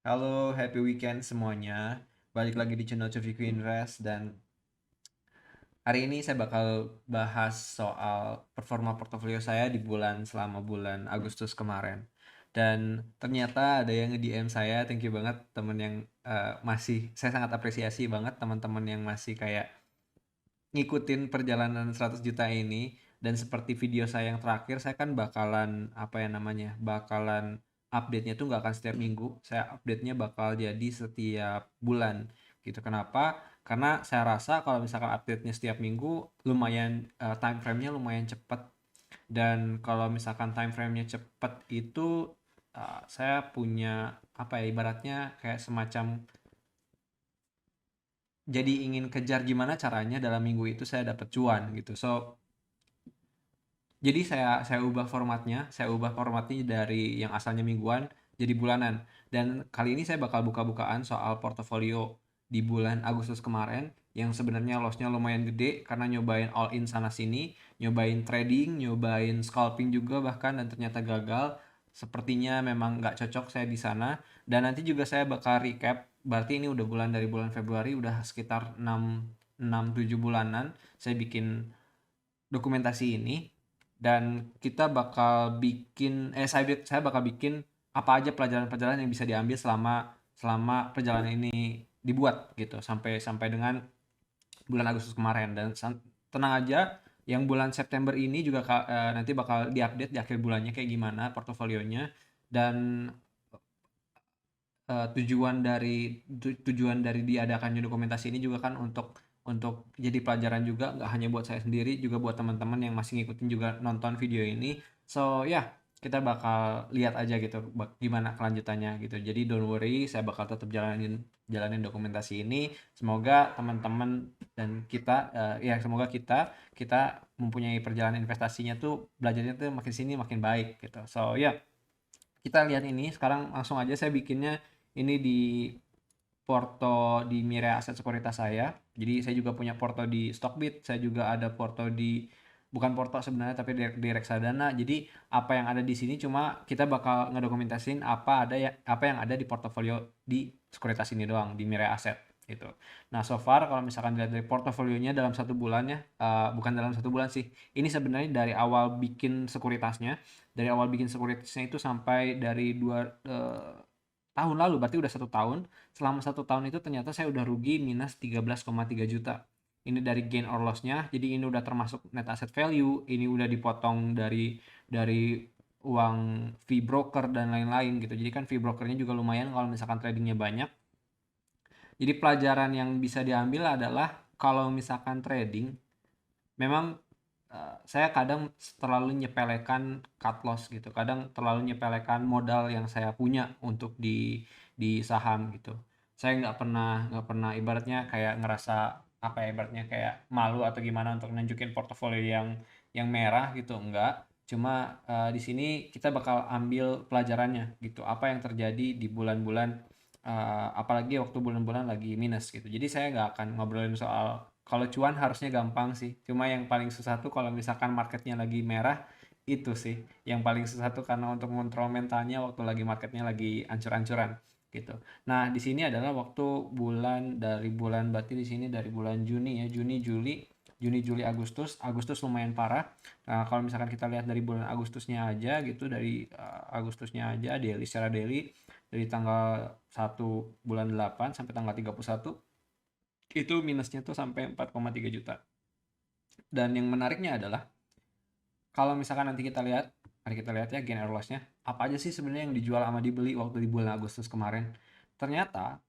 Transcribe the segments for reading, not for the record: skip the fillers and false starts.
Halo, happy weekend semuanya. Balik lagi di channel Cufiku Invest dan hari ini saya bakal bahas soal performa portofolio saya di selama bulan Agustus kemarin. Dan ternyata ada yang nge-DM saya, thank you banget temen yang masih, saya sangat apresiasi banget teman-teman yang masih kayak ngikutin perjalanan 100 juta ini. Dan seperti video saya yang terakhir, saya kan bakalan apa ya namanya, bakalan update-nya tuh nggak akan setiap minggu, saya update-nya bakal jadi setiap bulan gitu. Kenapa? Karena saya rasa kalau misalkan update-nya setiap minggu lumayan, time frame-nya lumayan cepat. Dan kalau misalkan time frame-nya cepat itu, saya punya apa ya, ibaratnya kayak semacam jadi ingin kejar gimana caranya dalam minggu itu saya dapat cuan gitu. So, jadi saya ubah formatnya dari yang asalnya mingguan jadi bulanan. Dan kali ini saya bakal buka-bukaan soal portofolio di bulan Agustus kemarin yang sebenarnya lossnya lumayan gede karena nyobain all in sana sini, nyobain trading, nyobain scalping juga bahkan, dan ternyata gagal. Sepertinya memang nggak cocok saya di sana. Dan nanti juga saya bakal recap. Berarti ini udah dari bulan Februari, udah sekitar 6 7 bulanan saya bikin dokumentasi ini. Dan kita bakal bikin saya bakal bikin apa aja pelajaran-pelajaran yang bisa diambil selama selama perjalanan ini dibuat gitu sampai sampai dengan bulan Agustus kemarin. Dan tenang aja, yang bulan September ini juga nanti bakal diupdate di akhir bulannya kayak gimana portofolionya. Dan tujuan dari diadakannya dokumentasi ini juga kan untuk jadi pelajaran juga, nggak hanya buat saya sendiri, juga buat teman-teman yang masih ngikutin juga nonton video ini. So ya, kita bakal lihat aja gitu gimana kelanjutannya gitu. Jadi don't worry, saya bakal tetap jalanin jalanin dokumentasi ini. Semoga teman-teman dan kita, ya semoga kita kita mempunyai perjalanan investasinya tuh, belajarnya tuh makin sini makin baik gitu. So ya, kita lihat ini sekarang langsung aja. Saya bikinnya ini di Porto di Mirai Aset Sekuritas saya. Jadi saya juga punya Porto di Stockbit, saya juga ada Porto di, bukan Porto sebenarnya tapi di Reksadana. Jadi apa yang ada di sini cuma kita bakal ngedokumentasin apa yang ada di portofolio di sekuritas ini doang di Mirai Aset gitu. Nah, so far kalau misalkan dilihat dari portofolionya dalam satu bulannya, bukan dalam satu bulan sih. Ini sebenarnya dari awal bikin sekuritasnya itu sampai dari tahun lalu, berarti udah 1 tahun. Selama 1 tahun itu ternyata saya udah rugi minus 13,3 juta. Ini dari gain or loss-nya, jadi ini udah termasuk net asset value, ini udah dipotong dari uang fee broker dan lain-lain gitu. Jadi kan fee brokernya juga lumayan kalau misalkan tradingnya banyak. Jadi pelajaran yang bisa diambil adalah kalau misalkan trading, memang saya kadang terlalu nyepelekan cut loss gitu. Kadang terlalu nyepelekan modal yang saya punya untuk di saham gitu. Saya nggak pernah ibaratnya kayak ngerasa apa ya, ibaratnya kayak malu atau gimana untuk nunjukin portofolio yang merah gitu, enggak. Cuma di sini kita bakal ambil pelajarannya gitu. Apa yang terjadi di bulan-bulan, apalagi waktu bulan-bulan lagi minus gitu. Jadi saya nggak akan ngobrolin soal kalau cuan, harusnya gampang sih. Cuma yang paling susah tuh kalau misalkan marketnya lagi merah, itu sih. Yang paling susah tuh karena untuk mengontrol mentalnya waktu lagi marketnya lagi ancur-ancuran gitu. Nah, di sini adalah waktu dari bulan, berarti di sini dari bulan Juni ya, Juni, Juli, Agustus. Agustus lumayan parah. Nah, kalau misalkan kita lihat dari bulan Agustusnya aja gitu, dari Agustusnya aja daily, secara daily dari tanggal 1 bulan 8 sampai tanggal 31 itu minusnya tuh sampai 4,3 juta. Dan yang menariknya adalah kalau misalkan nanti kita lihat, mari kita lihat ya gain or loss-nya. Apa aja sih sebenarnya yang dijual sama dibeli waktu di bulan Agustus kemarin? Ternyata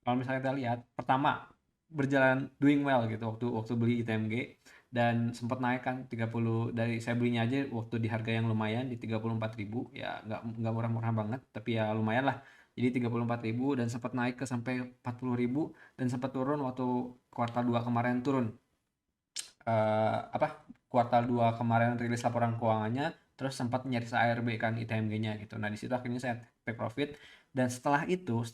kalau misalnya kita lihat, pertama berjalan doing well gitu waktu waktu beli ITMG, dan sempat naik kan 30, dari saya belinya aja waktu di harga yang lumayan di 34.000, ya nggak murah-murah banget tapi ya lumayan lah. Jadi 34.000 dan sempat naik ke sampai 40.000, dan sempat turun waktu kuartal 2 kemarin turun, apa, kuartal 2 kemarin rilis laporan keuangannya, terus sempat nyaris ARB kan ITMG-nya gitu. Nah, di situ akhirnya saya take profit. Dan setelah itu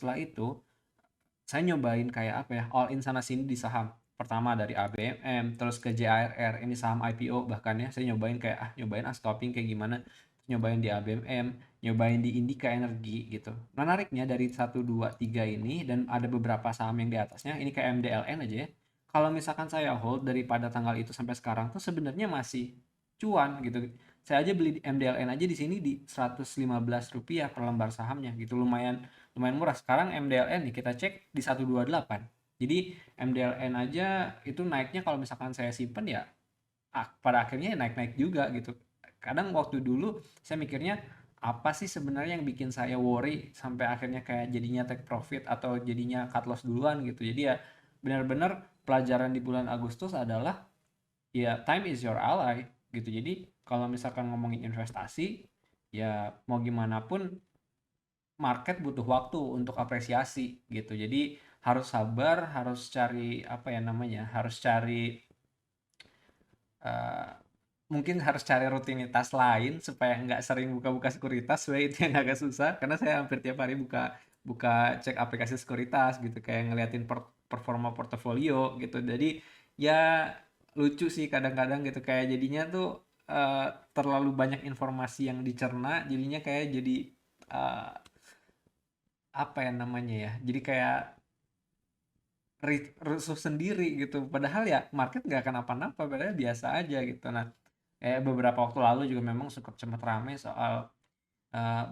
saya nyobain kayak apa ya, all in sana sini di saham. Pertama dari ABMM, terus ke JARR, ini saham IPO bahkan ya. Saya nyobain scalping kayak gimana. nyobain di ABMM, nyobain di Indika Energi gitu. Menariknya dari 1, 2, 3 ini dan ada beberapa saham yang di atasnya, ini kayak MDLN aja ya. Kalau misalkan saya hold daripada tanggal itu sampai sekarang tuh sebenarnya masih cuan gitu. Saya aja beli di MDLN aja di sini di Rp115 per lembar sahamnya gitu. Lumayan lumayan murah. Sekarang MDLN nih kita cek di 128. Jadi MDLN aja itu naiknya kalau misalkan saya simpen ya pada akhirnya naik-naik juga gitu. Kadang waktu dulu saya mikirnya apa sih sebenarnya yang bikin saya worry sampai akhirnya kayak jadinya take profit atau jadinya cut loss duluan gitu. Jadi ya benar-benar pelajaran di bulan Agustus adalah ya time is your ally gitu. Jadi kalau misalkan ngomongin investasi ya mau gimana pun market butuh waktu untuk apresiasi gitu. Jadi harus sabar, harus cari apa ya namanya, harus cari eh, mungkin harus cari rutinitas lain supaya nggak sering buka-buka sekuritas. Sebenarnya itu yang agak susah karena saya hampir tiap hari buka buka cek aplikasi sekuritas gitu kayak ngeliatin performa portofolio gitu. Jadi ya lucu sih kadang-kadang gitu kayak jadinya tuh eh, terlalu banyak informasi yang dicerna jadinya kayak jadi eh, apa ya namanya ya, jadi kayak rusuh sendiri gitu padahal ya market nggak akan apa-apa padahal biasa aja gitu. Nah beberapa waktu lalu juga memang sempat ramai soal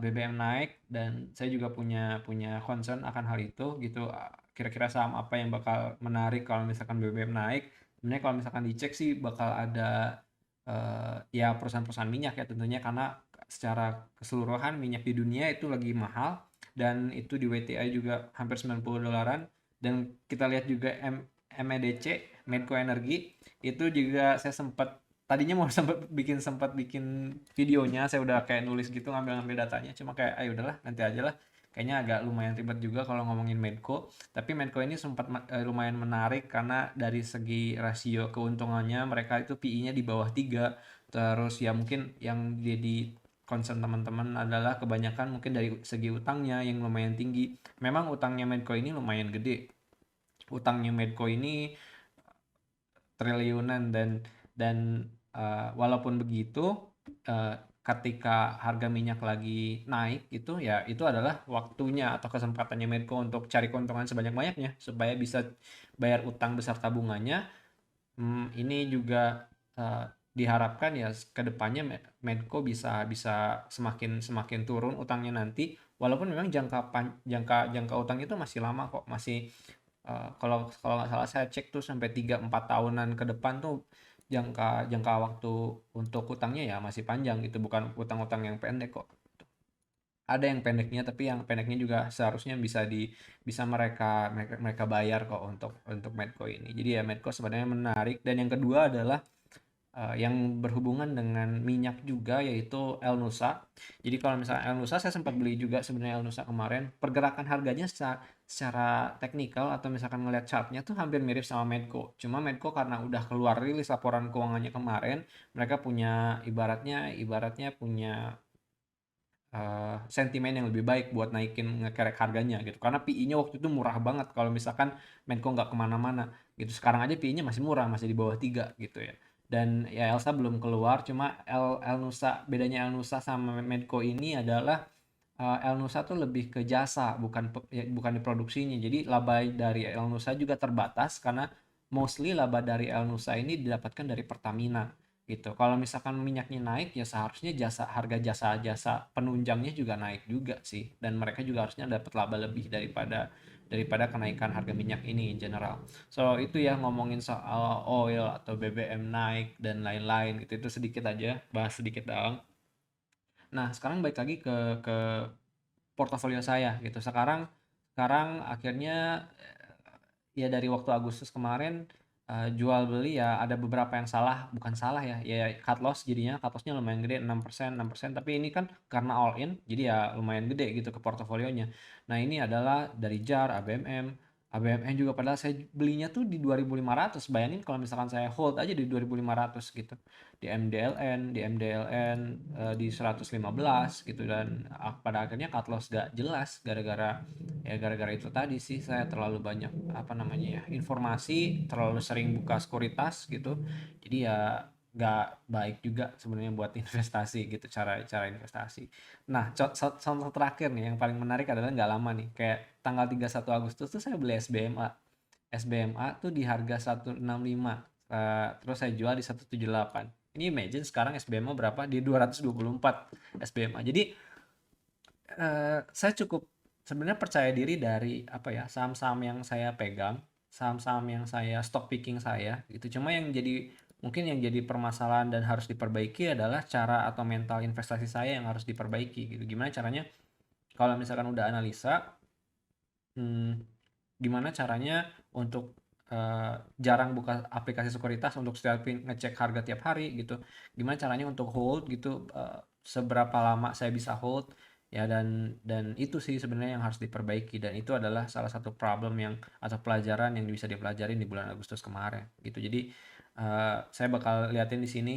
BBM naik dan saya juga punya punya concern akan hal itu gitu. Kira-kira saham apa yang bakal menarik kalau misalkan BBM naik. Sebenarnya kalau misalkan dicek sih bakal ada ya perusahaan-perusahaan minyak ya tentunya karena secara keseluruhan minyak di dunia itu lagi mahal dan itu di WTI juga hampir $90 dan kita lihat juga MEDC Medco Energi itu juga saya tadinya mau sempat bikin videonya, saya udah kayak nulis gitu ngambil-ngambil datanya cuma kayak ayo udahlah nanti aja lah, kayaknya agak lumayan ribet juga kalau ngomongin Medco. Tapi Medco ini lumayan menarik karena dari segi rasio keuntungannya mereka itu PI-nya di bawah 3. Terus ya mungkin yang jadi concern teman-teman adalah kebanyakan mungkin dari segi utangnya yang lumayan tinggi. Memang utangnya Medco ini lumayan gede. Utangnya Medco ini triliunan dan walaupun begitu ketika harga minyak lagi naik itu ya itu adalah waktunya atau kesempatannya Medco untuk cari keuntungan sebanyak-banyaknya supaya bisa bayar utang besar tabungannya. Ini juga diharapkan ya ke depannya Medco bisa bisa semakin semakin turun utangnya nanti walaupun memang jangka jangka utang itu masih lama kok, masih kalau kalau nggak salah saya cek tuh sampai 3-4 tahunan ke depan tuh jangka jangka waktu untuk utangnya ya masih panjang gitu, bukan utang-utang yang pendek kok. Ada yang pendeknya tapi yang pendeknya juga seharusnya bisa mereka bayar kok untuk Medco ini. Jadi ya Medco sebenarnya menarik dan yang kedua adalah yang berhubungan dengan minyak juga yaitu El Nusa. Jadi kalau misalnya El Nusa saya sempat beli juga sebenarnya El Nusa kemarin. Pergerakan harganya secara teknikal atau misalkan ngelihat chartnya tuh hampir mirip sama Medco. Cuma Medco karena udah keluar rilis laporan keuangannya kemarin, mereka punya ibaratnya punya sentimen yang lebih baik buat naikin ngekerek harganya gitu. Karena PI-nya waktu itu murah banget kalau misalkan Menko nggak kemana-mana gitu. Sekarang aja PI-nya masih murah, masih di bawah 3 gitu ya. Dan ya Elsa belum keluar, cuma El Nusa, bedanya El Nusa sama Medco ini adalah El Nusa tuh lebih ke jasa, bukan di produksinya. Jadi laba dari El Nusa juga terbatas karena mostly laba dari El Nusa ini didapatkan dari Pertamina gitu. Kalau misalkan minyaknya naik ya seharusnya harga jasa-jasa penunjangnya juga naik juga sih dan mereka juga harusnya dapat laba lebih daripada daripada kenaikan harga minyak ini in general. So itu ya ngomongin soal oil atau BBM naik dan lain-lain gitu, itu sedikit aja bahas sedikit doang. Nah, sekarang balik lagi ke portofolio saya gitu. Sekarang sekarang akhirnya ya dari waktu Agustus kemarin jual beli ya ada beberapa yang salah, bukan salah ya, ya cut loss jadinya cut lossnya lumayan gede 6%, tapi ini kan karena all in jadi ya lumayan gede gitu ke portofolionya. Nah ini adalah dari JAR, ABMN juga padahal saya belinya tuh di 2.500. Bayangin kalau misalkan saya hold aja di 2.500 gitu. Di MDLN di 115 gitu dan pada akhirnya cut loss gak jelas gara-gara itu tadi sih saya terlalu banyak apa namanya ya informasi, terlalu sering buka sekuritas gitu. Jadi ya nggak baik juga sebenarnya buat investasi gitu, cara investasi. Nah, contoh terakhir nih yang paling menarik adalah nggak lama nih, kayak tanggal 31 Agustus tuh saya beli SBMA. SBMA tuh di harga 165, terus saya jual di 178. Ini imagine sekarang SBMA berapa? Di 224 SBMA. Jadi saya cukup sebenarnya percaya diri dari apa ya, saham-saham yang saya pegang, saham-saham yang saya stock picking saya gitu. Cuma yang jadi mungkin yang jadi permasalahan dan harus diperbaiki adalah cara atau mental investasi saya yang harus diperbaiki gitu. Gimana caranya kalau misalkan udah analisa, hmm, gimana caranya untuk jarang buka aplikasi sekuritas untuk setiap ngecek harga tiap hari gitu. Gimana caranya untuk hold gitu, seberapa lama saya bisa hold ya, dan itu sih sebenarnya yang harus diperbaiki, dan itu adalah salah satu problem yang atau pelajaran yang bisa dipelajarin di bulan Agustus kemarin gitu. Jadi saya bakal liatin di sini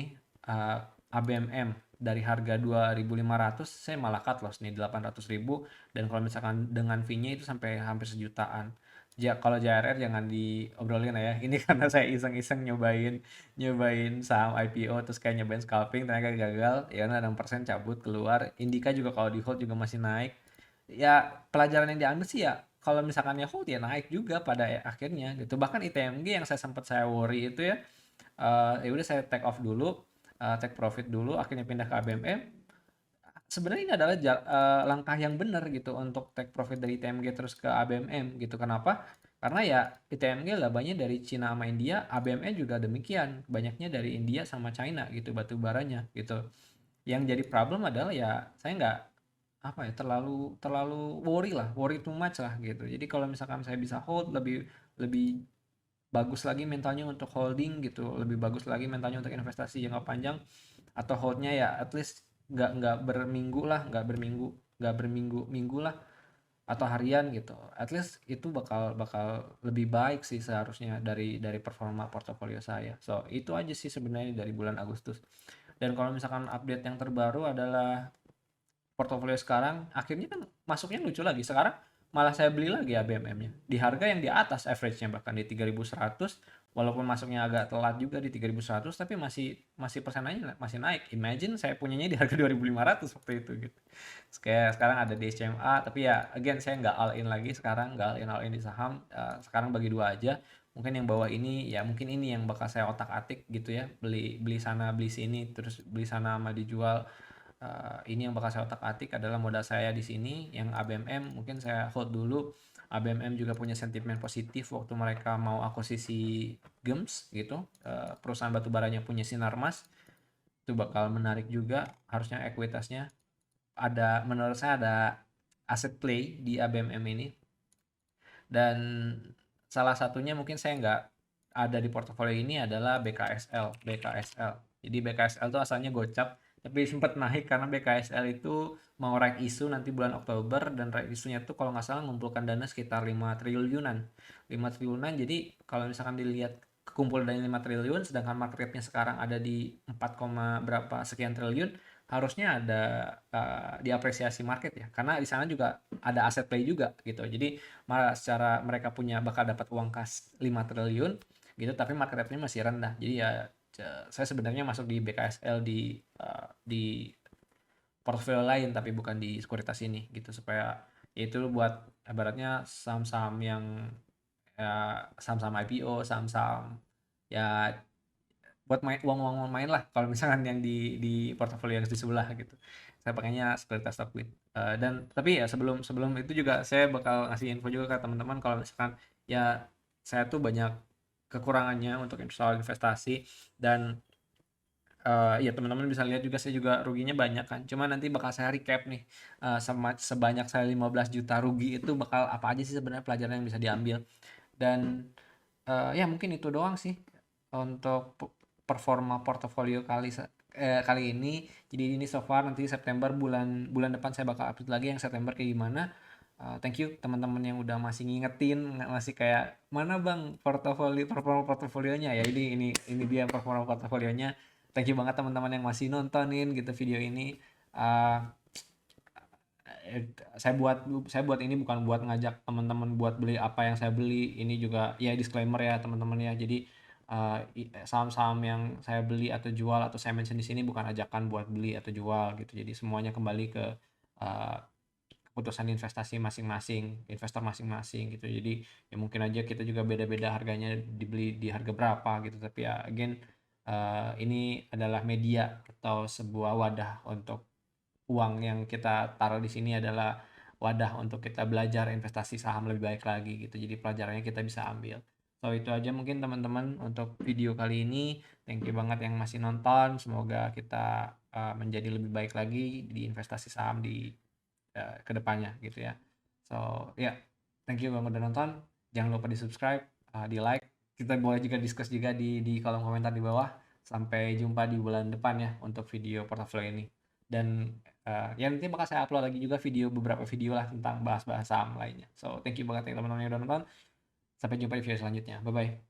ABMM dari harga 2.500 saya malah cut loss nih 800.000, dan kalau misalkan dengan fee-nya itu sampai hampir sejutaan. Kalau JRR jangan diobrolin lah ya. Ini karena saya iseng-iseng nyobain nyobain saham IPO, terus kayak nyobain scalping ternyata gagal. Ya karena 6% cabut keluar. Indika juga kalau di hold juga masih naik. Ya pelajaran yang diambil sih ya kalau misalkan ya hold ya naik juga pada akhirnya gitu. Bahkan ITMG yang saya worry itu ya, ya udah saya take off dulu, take profit dulu, akhirnya pindah ke ABMM. Sebenarnya ini adalah langkah yang benar gitu untuk take profit dari ITMG terus ke ABMM gitu. Kenapa? Karena ya ITMG labanya dari Cina sama India, ABMM juga demikian, banyaknya dari India sama China gitu batu baranya gitu. Yang jadi problem adalah ya saya nggak apa ya, terlalu terlalu worry too much lah gitu. Jadi kalau misalkan saya bisa hold, lebih lebih bagus lagi mentalnya untuk holding gitu, lebih bagus lagi mentalnya untuk investasi jangka panjang, atau holdnya ya at least nggak berminggu lah, nggak berminggu minggu lah, atau harian gitu. At least itu bakal bakal lebih baik sih seharusnya dari performa portofolio saya. So itu aja sih sebenarnya dari bulan Agustus. Dan kalau misalkan update yang terbaru adalah portofolio sekarang, akhirnya kan masuknya lucu lagi. Sekarang malah saya beli lagi ya BMM-nya di harga yang di atas average-nya, bahkan di 3.100, walaupun masuknya agak telat juga di 3.100, tapi masih masih persenanya masih naik. Imagine saya punyanya di harga 2.500 waktu itu gitu. Terus kayak sekarang ada di SCMA, tapi ya again saya nggak all in lagi sekarang, nggak all in di saham. Sekarang bagi dua aja. Mungkin yang bawah ini ya mungkin ini yang bakal saya otak-atik gitu ya, beli beli sana beli sini, terus beli sana sama dijual. Ini yang bakal saya otak-atik adalah modal saya di sini. Yang ABMM mungkin saya hold dulu. ABMM juga punya sentimen positif waktu mereka mau akuisisi GEMS gitu, perusahaan batubaranya punya Sinarmas, itu bakal menarik juga. Harusnya ekuitasnya ada, menurut saya ada aset play di ABMM ini. Dan salah satunya mungkin saya nggak ada di portofolio ini adalah BKSL. Jadi BKSL itu asalnya gocap, tapi sempat naik karena BKSL itu mau right issue nanti bulan Oktober, dan right issue-nya tuh kalau nggak salah mengumpulkan dana sekitar 5 triliunan. 5 triliunan, jadi kalau misalkan dilihat kekumpul dari 5 triliun, sedangkan market cap-nya sekarang ada di 4, berapa sekian triliun, harusnya ada diapresiasi market ya. Karena di sana juga ada aset play juga gitu. Jadi malah secara mereka punya bakal dapat uang kas 5 triliun gitu, tapi market cap-nya masih rendah. Jadi ya saya sebenarnya masuk di BKSL di portfolio lain tapi bukan di sekuritas ini gitu, supaya ya itu buat ibaratnya saham-saham yang ya, saham-saham IPO, saham-saham ya buat main uang-uang main lah kalau misalkan yang di portofolio yang di sebelah gitu. Saya pakainya sekuritas Stockbit. Dan tapi ya sebelum sebelum itu juga saya bakal ngasih info juga ke teman-teman kalau misalkan ya saya tuh banyak kekurangannya untuk soal investasi. Dan ya teman-teman bisa lihat juga saya juga ruginya banyak kan. Cuma nanti bakal saya recap nih, sebanyak saya 15 juta rugi itu bakal apa aja sih sebenarnya pelajaran yang bisa diambil. Dan ya mungkin itu doang sih untuk performa portofolio kali ini. Jadi ini so far, nanti September, bulan bulan depan saya bakal update lagi yang September kayak gimana. Thank you teman-teman yang udah masih ngingetin, masih kayak mana bang performa portofolionya ya. Ini dia performa portofolionya. Thank you banget teman-teman yang masih nontonin gitu video ini. Uh, saya buat ini bukan buat ngajak teman-teman buat beli apa yang saya beli. Ini juga ya disclaimer ya teman-teman ya. Jadi Saham-saham yang saya beli atau jual atau saya mention di sini bukan ajakan buat beli atau jual gitu. Jadi semuanya kembali ke uh, keputusan investasi masing-masing, investor masing-masing gitu. Jadi ya mungkin aja kita juga beda-beda harganya, dibeli di harga berapa gitu. Tapi ya again, ini adalah media atau sebuah wadah untuk uang yang kita taruh di sini adalah wadah untuk kita belajar investasi saham lebih baik lagi gitu. Jadi pelajarannya kita bisa ambil. So itu aja mungkin teman-teman untuk video kali ini. Thank you banget yang masih nonton. Semoga kita menjadi lebih baik lagi di investasi saham di kedepannya gitu ya. So ya, thank you banget udah nonton. Jangan lupa di subscribe, di like. Kita boleh juga discuss juga di kolom komentar di bawah. Sampai jumpa di bulan depan ya untuk video portfolio ini. Dan ya nanti bakal saya upload lagi juga beberapa video lah tentang bahas-bahas saham lainnya. So thank you banget ya teman-teman yang udah nonton. Sampai jumpa di video selanjutnya. Bye bye.